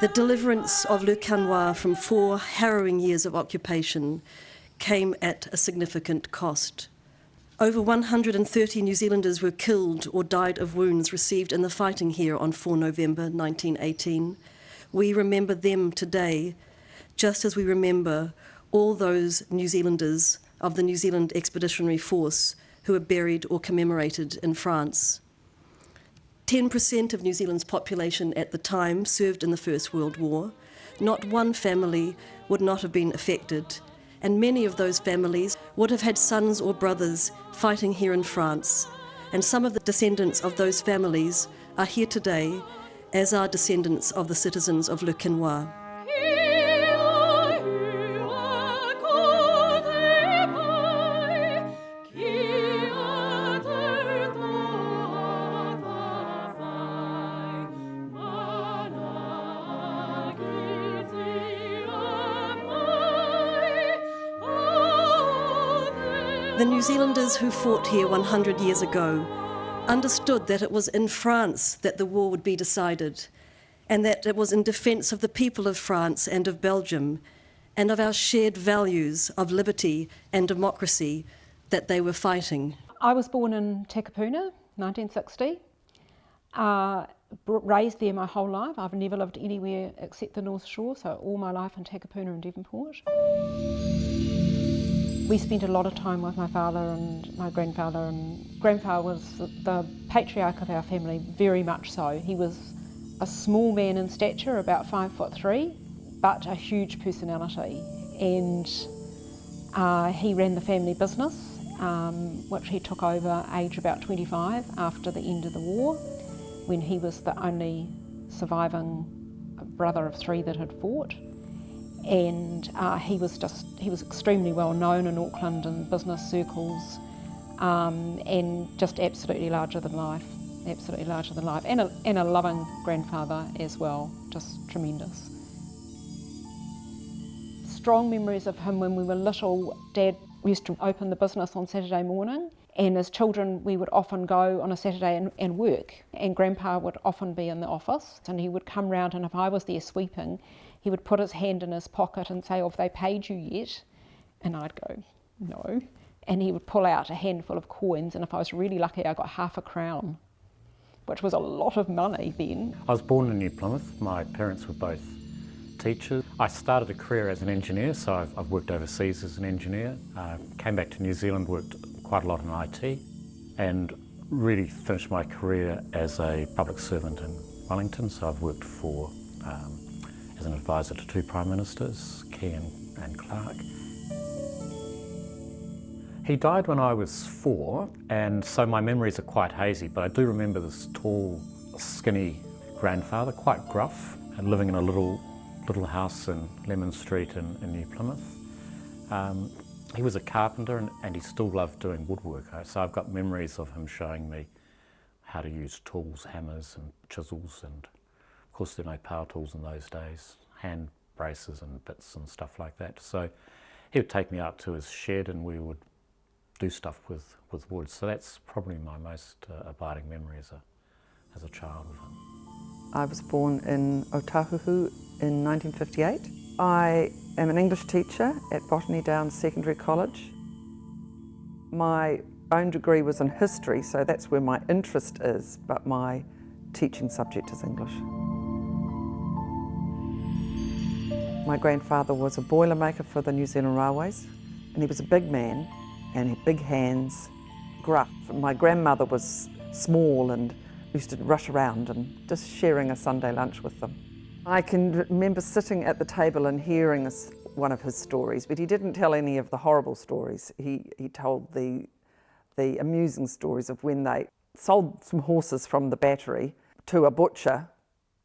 The deliverance of Le Quesnoy from 4 harrowing years of occupation came at a significant cost. Over 130 New Zealanders were killed or died of wounds received in the fighting here on 4 November 1918. We remember them today, just as we remember all those New Zealanders of the New Zealand Expeditionary Force who were buried or commemorated in France. 10% of New Zealand's population at the time served in the First World War. Not one family would not have been affected, and many of those families would have had sons or brothers fighting here in France. And some of the descendants of those families are here today, as are descendants of the citizens of Le Quesnoy. The New Zealanders who fought here 100 years ago understood that it was in France that the war would be decided, and that it was in defence of the people of France and of Belgium, and of our shared values of liberty and democracy that they were fighting. I was born in Takapuna, 1960. Raised there my whole life. I've never lived anywhere except the North Shore, so all my life in Takapuna and Devonport. We spent a lot of time with my father and my grandfather, and grandfather was the patriarch of our family, very much so. He was a small man in stature, about 5'3", but a huge personality. And he ran the family business, which he took over age about 25 after the end of the war, when he was the only surviving brother of 3 that had fought. And he was extremely well known in Auckland and business circles, and just absolutely larger than life, and a loving grandfather as well, just tremendous. Strong memories of him when we were little. Dad used to open the business on Saturday morning, and as children we would often go on a Saturday and work, and Grandpa would often be in the office, and he would come round, and if I was there sweeping, he would put his hand in his pocket and say, "Oh, have they paid you yet?" And I'd go, "No." And he would pull out a handful of coins, and if I was really lucky, I got half a crown, which was a lot of money then. I was born in New Plymouth. My parents were both teachers. I started a career as an engineer, so I've worked overseas as an engineer. Came back to New Zealand, worked quite a lot in IT, and really finished my career as a public servant in Wellington. So I've worked for as an advisor to 2 Prime Ministers, Key and Clark. He died when I was 4, and so my memories are quite hazy, but I do remember this tall, skinny grandfather, quite gruff, and living in a little house in Lemon Street in New Plymouth. He was a carpenter and he still loved doing woodwork, so I've got memories of him showing me how to use tools, hammers and chisels, and of course there were no power tools in those days, hand braces and bits and stuff like that. So he would take me out to his shed and we would do stuff with wood. So that's probably my most abiding memory as a child of him. I was born in Otahuhu in 1958. I am an English teacher at Botany Downs Secondary College. My own degree was in history, so that's where my interest is, but my teaching subject is English. My grandfather was a boilermaker for the New Zealand Railways, and he was a big man and he had big hands, gruff. My grandmother was small and used to rush around and just sharing a Sunday lunch with them. I can remember sitting at the table and hearing one of his stories, but he didn't tell any of the horrible stories. He told the amusing stories of when they sold some horses from the battery to a butcher,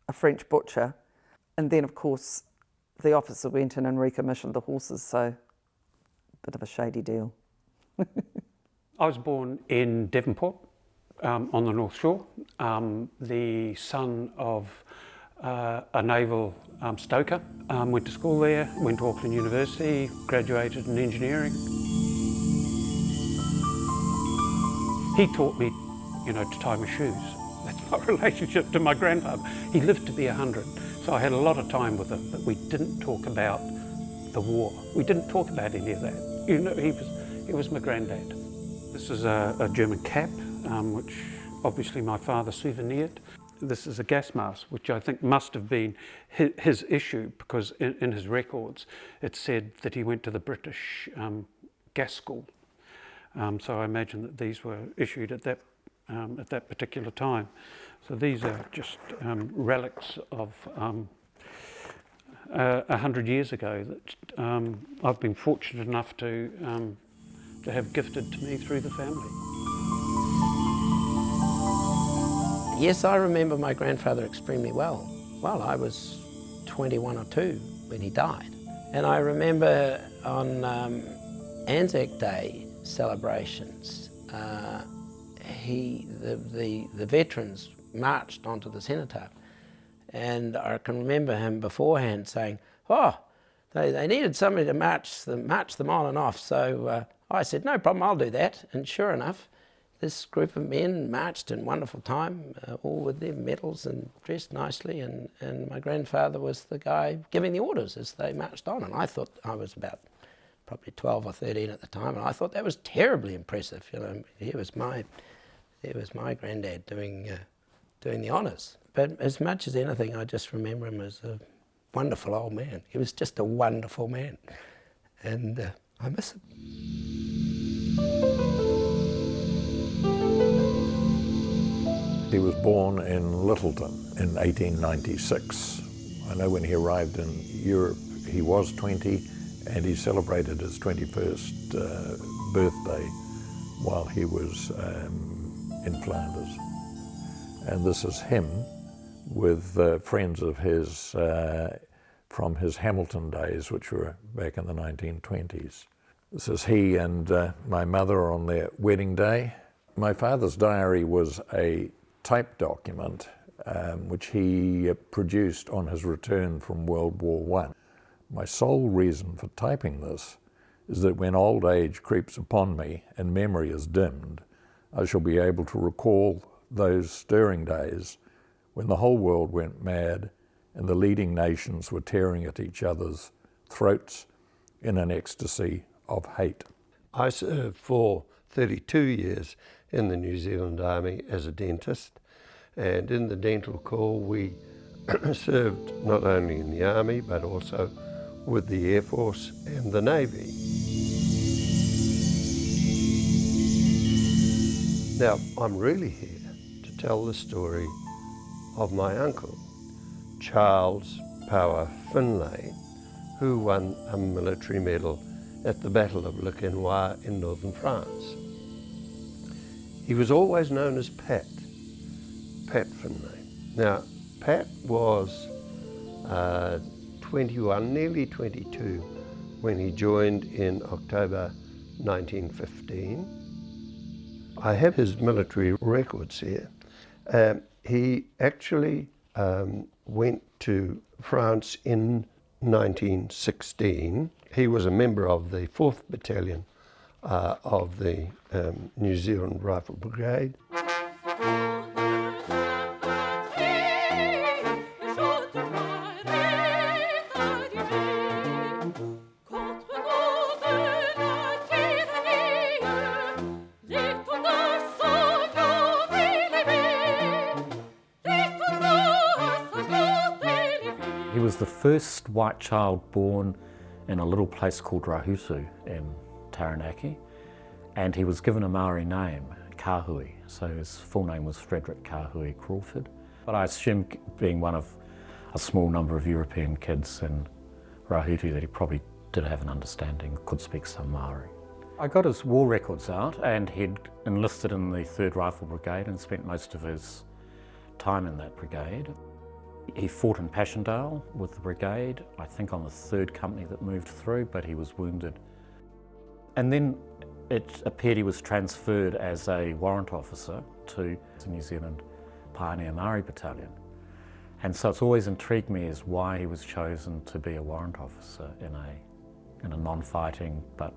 a French butcher, and then of course the officer went in and recommissioned the horses, so a bit of a shady deal. I was born in Devonport on the North Shore, the son of a naval stoker. Went to school there, went to Auckland University, graduated in engineering. He taught me, to tie my shoes. That's my relationship to my grandfather. He lived to be 100, so I had a lot of time with him, but we didn't talk about the war. We didn't talk about any of that. He was my granddad. This is a German cap, which obviously my father souvenired. This is a gas mask, which I think must have been his issue, because in his records it said that he went to the British gas school. So I imagine that these were issued at that particular time. So these are just relics of 100 years ago that I've been fortunate enough to have gifted to me through the family. Yes, I remember my grandfather extremely well. Well, I was 21 or 2 when he died. And I remember on Anzac Day celebrations, the veterans marched onto the cenotaph. And I can remember him beforehand saying, they needed somebody to march them on and off. So I said, no problem, I'll do that. And sure enough, this group of men marched in wonderful time, all with their medals and dressed nicely, and my grandfather was the guy giving the orders as they marched on. And I thought, I was about probably 12 or 13 at the time, and I thought that was terribly impressive. Here was my granddad doing the honours. But as much as anything, I just remember him as a wonderful old man. He was just a wonderful man, and I miss him. He was born in Littleton in 1896. I know when he arrived in Europe, he was 20, and he celebrated his 21st birthday while he was in Flanders. And this is him with friends of his from his Hamilton days, which were back in the 1920s. This is he and my mother on their wedding day. My father's diary was a type document which he produced on his return from World War I. My sole reason for typing this is that when old age creeps upon me and memory is dimmed, I shall be able to recall those stirring days when the whole world went mad and the leading nations were tearing at each other's throats in an ecstasy of hate. I served for 32 years in the New Zealand Army as a dentist, and in the dental corps we served not only in the Army but also with the Air Force and the Navy. Now, I'm really here to tell the story of my uncle, Charles Power Finlay, who won a military medal at the Battle of Le Quesnoy in northern France. He was always known as Pat Finlay. Now, Pat was 21, nearly 22, when he joined in October 1915. I have his military records here. He actually went to France in 1916. He was a member of the 4th Battalion of the New Zealand Rifle Brigade. He was the first white child born in a little place called Rahutu in Taranaki, and he was given a Maori name, Kahui, so his full name was Frederick Kahui Crawford. But I assume, being one of a small number of European kids in Rahutu, that he probably did have an understanding, could speak some Maori. I got his war records out, and he'd enlisted in the 3rd Rifle Brigade and spent most of his time in that brigade. He fought in Passchendaele with the brigade, I think on the 3rd company that moved through, but he was wounded. And then it appeared he was transferred as a warrant officer to the New Zealand Pioneer Maori Battalion. And so it's always intrigued me as why he was chosen to be a warrant officer in a non-fighting but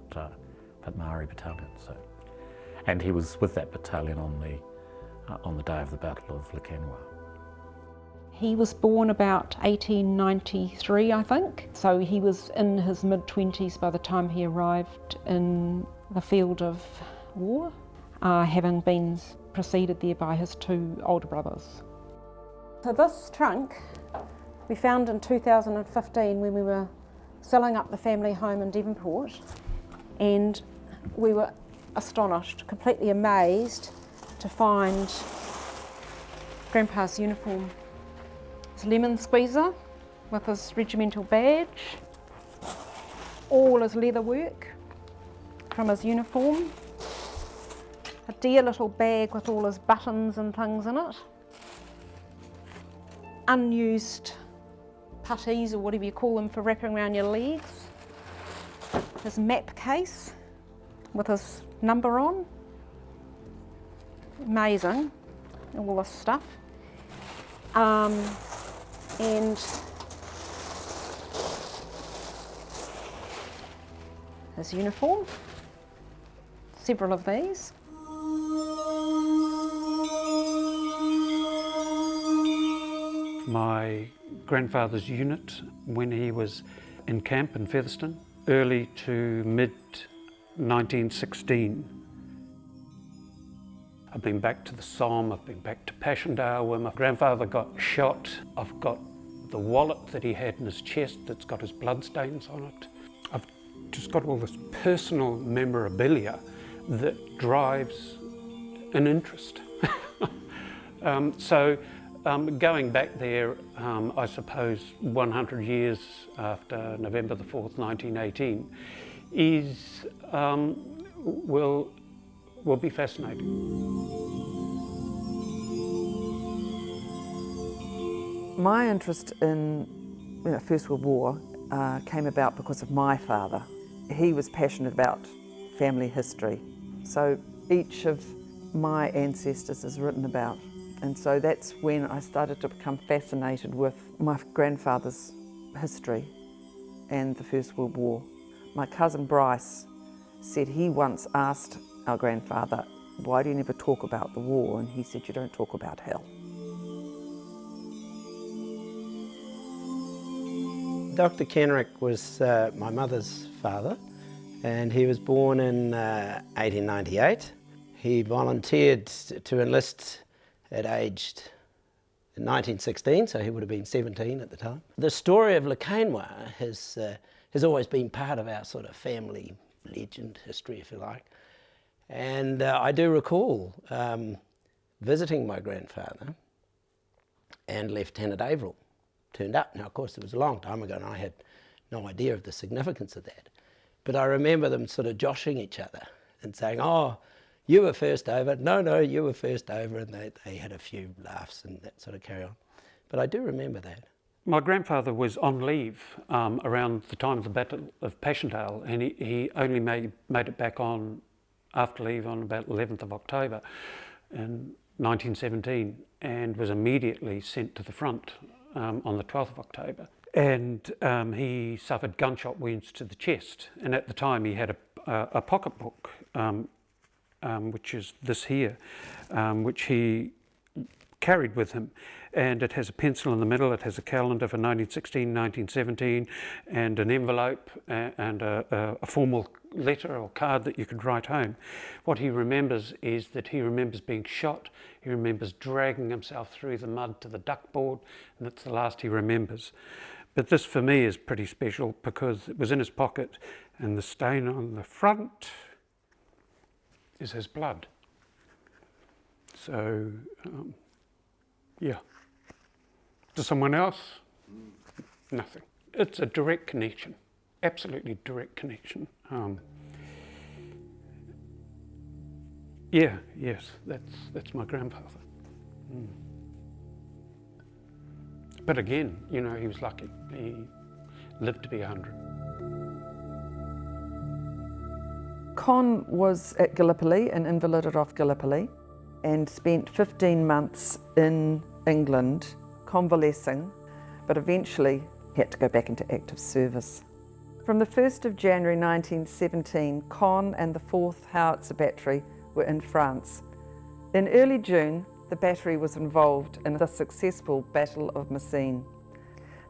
Maori battalion. So, and he was with that battalion on the day of the Battle of Quesnoy. He was born about 1893, I think, so he was in his mid-20s by the time he arrived in the field of war, having been preceded there by his 2 older brothers. So this trunk we found in 2015 when we were selling up the family home in Devonport, and we were astonished, completely amazed to find Grandpa's uniform. His lemon squeezer with his regimental badge, all his leather work from his uniform, a dear little bag with all his buttons and things in it, unused puttees or whatever you call them for wrapping around your legs, his map case with his number on, amazing, all this stuff, and his uniform, several of these. My grandfather's unit, when he was in camp in Featherston, early to mid 1916. I've been back to the Somme, I've been back to Passchendaele where my grandfather got shot. I've got the wallet that he had in his chest that's got his bloodstains on it. I've just got all this personal memorabilia that drives an interest. Going back there, I suppose 100 years after November the 4th, 1918, will be fascinating. My interest in First World War came about because of my father. He was passionate about family history, so each of my ancestors is written about. And so that's when I started to become fascinated with my grandfather's history and the First World War. My cousin Bryce said he once asked our grandfather, "Why do you never talk about the war?" And he said, "You don't talk about hell." Dr. Kenrick was my mother's father, and he was born in 1898. He volunteered to enlist at aged 1916, so he would have been 17 at the time. The story of Quesnoy has always been part of our sort of family legend history, if you like. And I do recall visiting my grandfather, and Lieutenant Averill turned up. Now, of course, it was a long time ago and I had no idea of the significance of that. But I remember them sort of joshing each other and saying, "Oh, you were first over." "No, you were first over." And they had a few laughs and that sort of carry on. But I do remember that. My grandfather was on leave around the time of the Battle of Passchendaele, and he only made it back on after leave on about 11th of October in 1917, and was immediately sent to the front on the 12th of October. And he suffered gunshot wounds to the chest, and at the time he had a pocketbook, which is this here, which he carried with him, and it has a pencil in the middle, it has a calendar for 1916, 1917, and an envelope and a formal letter or card that you could write home. What he remembers is that he remembers being shot, he remembers dragging himself through the mud to the duck board, and that's the last he remembers. But this for me is pretty special because it was in his pocket and the stain on the front is his blood. So, yeah. To someone else, nothing. It's a direct connection, absolutely direct connection. Yes, that's my grandfather. But again, you know, he was lucky. He lived to be 100. Con was at Gallipoli, an invalided off Gallipoli, and spent 15 months in England convalescing, but eventually he had to go back into active service. From the 1st of January 1917, Con and the 4th Howitzer Battery were in France. In early June, the battery was involved in the successful Battle of Messines.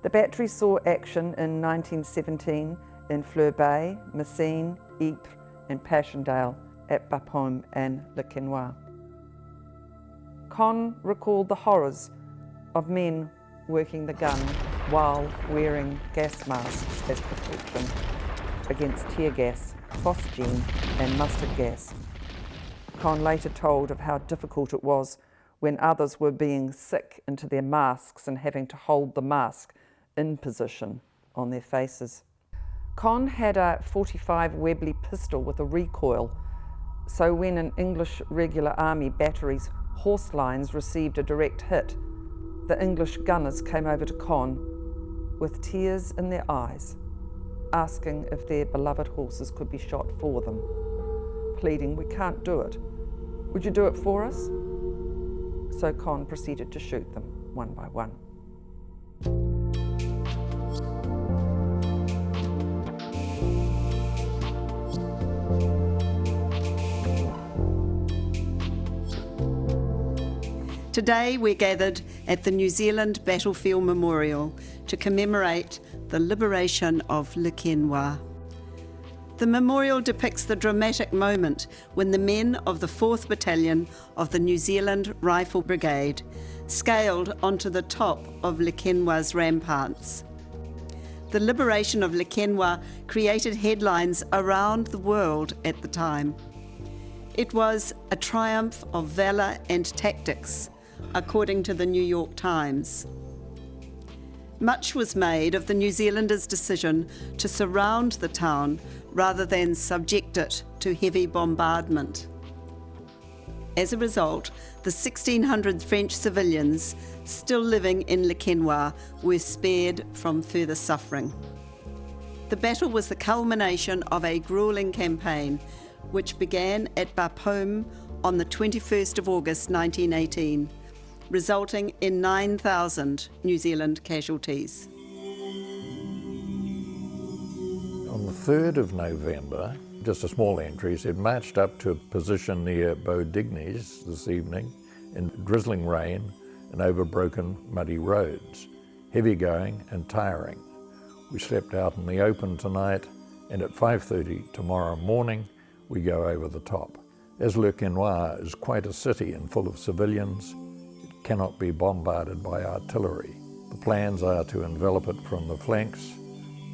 The battery saw action in 1917 in Fleur Bay, Messines, Ypres and Passchendaele at Bapaume and Le Quesnoy. Con recalled the horrors of men working the gun while wearing gas masks as protection against tear gas, phosgene and mustard gas. Con later told of how difficult it was when others were being sick into their masks and having to hold the mask in position on their faces. Con had a .45 Webley pistol with a recoil, so when an English regular army battery's horse lines received a direct hit, the English gunners came over to Con with tears in their eyes, asking if their beloved horses could be shot for them, pleading, "We can't do it. Would you do it for us?" So Con proceeded to shoot them one by one. Today we're gathered at the New Zealand Battlefield Memorial to commemorate the liberation of Le Quesnoy. The memorial depicts the dramatic moment when the men of the 4th Battalion of the New Zealand Rifle Brigade scaled onto the top of Le Quesnoy's ramparts. The liberation of Le Quesnoy created headlines around the world at the time. It was a triumph of valour and tactics, according to the New York Times. Much was made of the New Zealanders' decision to surround the town rather than subject it to heavy bombardment. As a result, the 1,600 French civilians still living in Le Quesnoy were spared from further suffering. The battle was the culmination of a gruelling campaign which began at Bapaume on the 21st of August 1918, resulting in 9,000 New Zealand casualties. On the 3rd of November, just a small entry, said marched up to a position near Beaudignes this evening in drizzling rain and over broken muddy roads, heavy going and tiring. We slept out in the open tonight, and at 5:30 tomorrow morning we go over the top. As Le Quesnoy is quite a city and full of civilians, it cannot be bombarded by artillery. The plans are to envelop it from the flanks,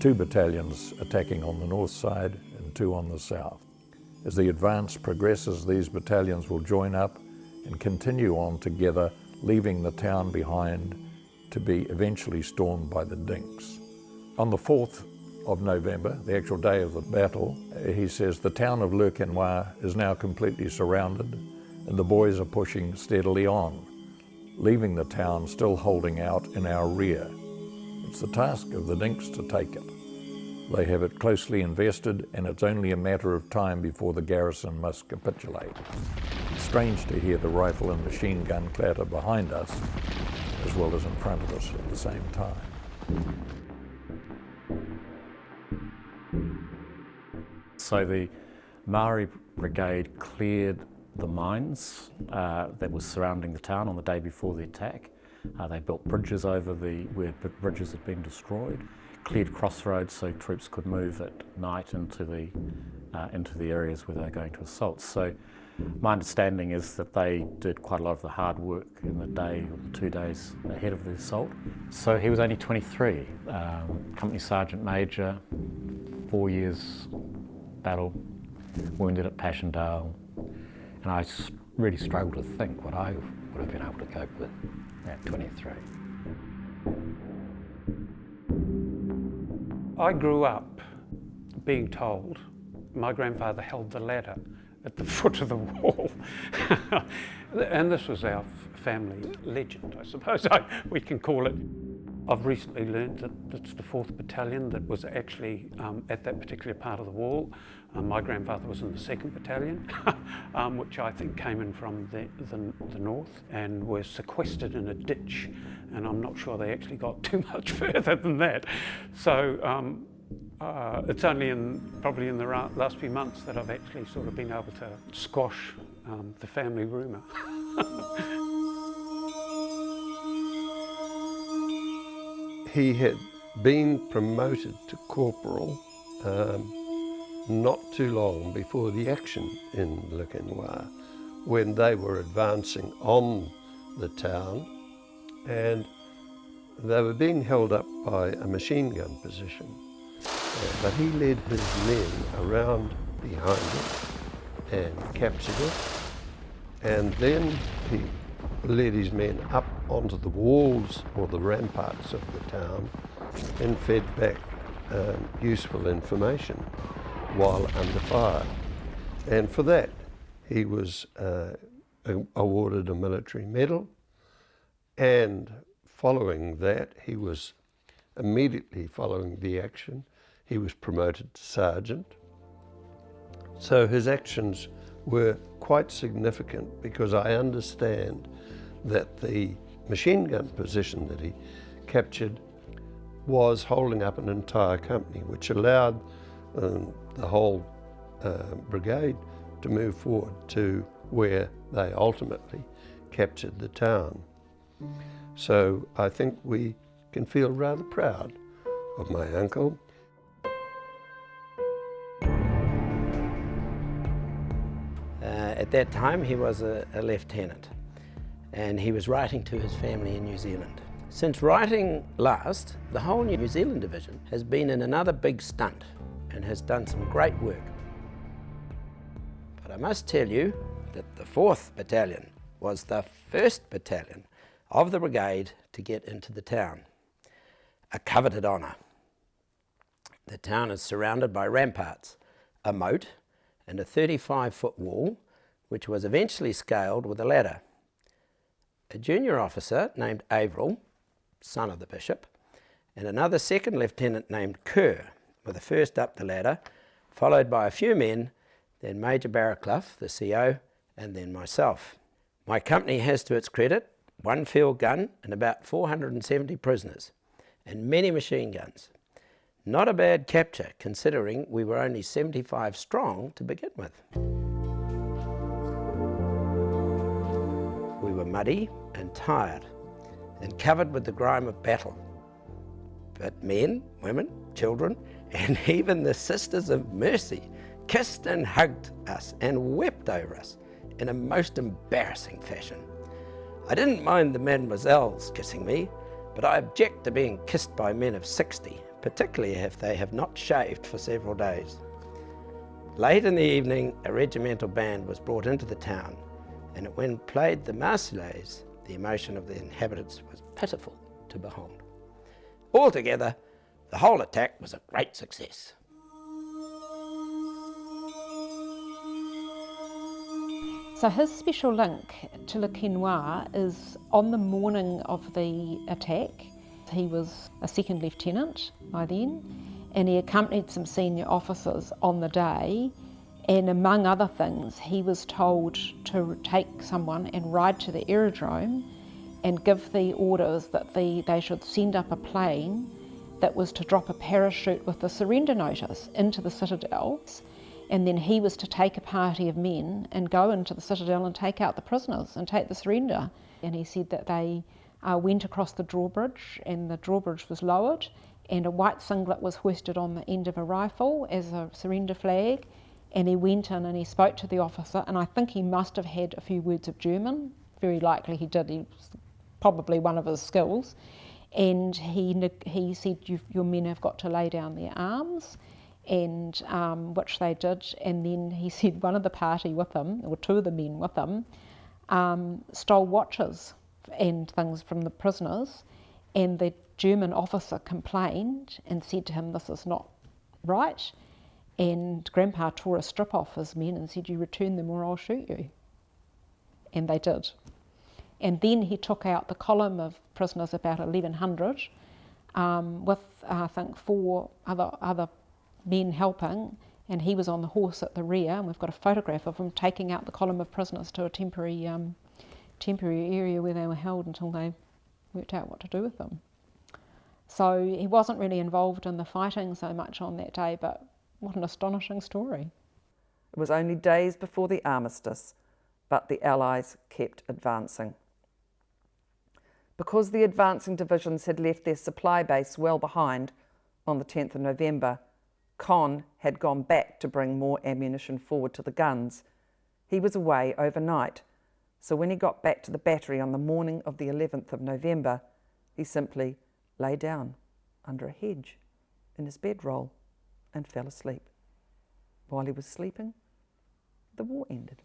2 battalions attacking on the north side and 2 on the south. As the advance progresses, these battalions will join up and continue on together, leaving the town behind to be eventually stormed by the Dinks. On the 4th of November, the actual day of the battle, he says the town of Le Quesnoy is now completely surrounded and the boys are pushing steadily on, leaving the town still holding out in our rear. It's the task of the Dinks to take it. They have it closely invested and it's only a matter of time before the garrison must capitulate. It's strange to hear the rifle and machine gun clatter behind us as well as in front of us at the same time. So the Maori Brigade cleared the mines that were surrounding the town on the day before the attack. They built bridges over where bridges had been destroyed, cleared crossroads so troops could move at night into the areas where they were going to assault. So My understanding is that they did quite a lot of the hard work in the day or the 2 days ahead of the assault. So he was only 23, company sergeant major, 4 years battle, wounded at Passchendaele, and I really struggle to think what I would have been able to cope with at 23. I grew up being told my grandfather held the ladder at the foot of the wall. And this was our family legend, I suppose we can call it. I've recently learned that it's the 4th Battalion that was actually at that particular part of the wall. My grandfather was in the 2nd Battalion, which I think came in from the north and was sequestered in a ditch, and I'm not sure they actually got too much further than that. So it's only probably in the last few months that I've actually sort of been able to squash the family rumour. He had been promoted to corporal not too long before the action in Le Quesnoy, when they were advancing on the town, and they were being held up by a machine gun position. But he led his men around behind it and captured it, and then he led his men up onto the walls or the ramparts of the town and fed back useful information while under fire. And for that, he was awarded a military medal, and following that, he was immediately following the action, he was promoted to sergeant. So his actions were quite significant, because I understand that the machine gun position that he captured was holding up an entire company, which allowed the whole brigade to move forward to where they ultimately captured the town. So I think we can feel rather proud of my uncle. At that time he was a lieutenant, and he was writing to his family in New Zealand. Since writing last, the whole New Zealand division has been in another big stunt and has done some great work. But I must tell you that the 4th Battalion was the 1st battalion of the brigade to get into the town, a coveted honour. The town is surrounded by ramparts, a moat, and a 35-foot wall, which was eventually scaled with a ladder. A junior officer named Averill, son of the bishop, and another second lieutenant named Kerr were the first up the ladder, followed by a few men, then Major Barraclough, the CO, and then myself. My company has to its credit 1 field gun and about 470 prisoners, and many machine guns. Not a bad capture, considering we were only 75 strong to begin with. We were muddy and tired and covered with the grime of battle. But men, women, children, and even the Sisters of Mercy kissed and hugged us and wept over us in a most embarrassing fashion. I didn't mind the mademoiselles kissing me, but I object to being kissed by men of 60, particularly if they have not shaved for several days. Late in the evening, a regimental band was brought into the town, and when played the Marseillaise, the emotion of the inhabitants was pitiful to behold. Altogether, the whole attack was a great success. So his special link to Le Quesnoy is on the morning of the attack. He was a second lieutenant by then, and he accompanied some senior officers on the day, and among other things he was told to take someone and ride to the aerodrome and give the orders that they should send up a plane that was to drop a parachute with the surrender notice into the citadel, and then he was to take a party of men and go into the citadel and take out the prisoners and take the surrender. And he said that they went across the drawbridge, and the drawbridge was lowered, and a white singlet was hoisted on the end of a rifle as a surrender flag, And he went in and he spoke to the officer, and I think he must have had a few words of German. Very likely he did. He was probably one of his skills. And he said, your men have got to lay down their arms, and which they did. And then he said one of the party with him, or two of the men with him, stole watches and things from the prisoners, and the German officer complained and said to him, this is not right. And Grandpa tore a strip off his men and said, you return them or I'll shoot you. And they did. And then he took out the column of prisoners, about 1,100, with I think 4 other men helping, and he was on the horse at the rear, and we've got a photograph of him taking out the column of prisoners to a temporary area where they were held until they worked out what to do with them. So he wasn't really involved in the fighting so much on that day, but what an astonishing story. It was only days before the armistice, but the Allies kept advancing. Because the advancing divisions had left their supply base well behind on the 10th of November, Con had gone back to bring more ammunition forward to the guns. He was away overnight, so when he got back to the battery on the morning of the 11th of November, he simply lay down under a hedge in his bedroll and fell asleep. While he was sleeping, the war ended.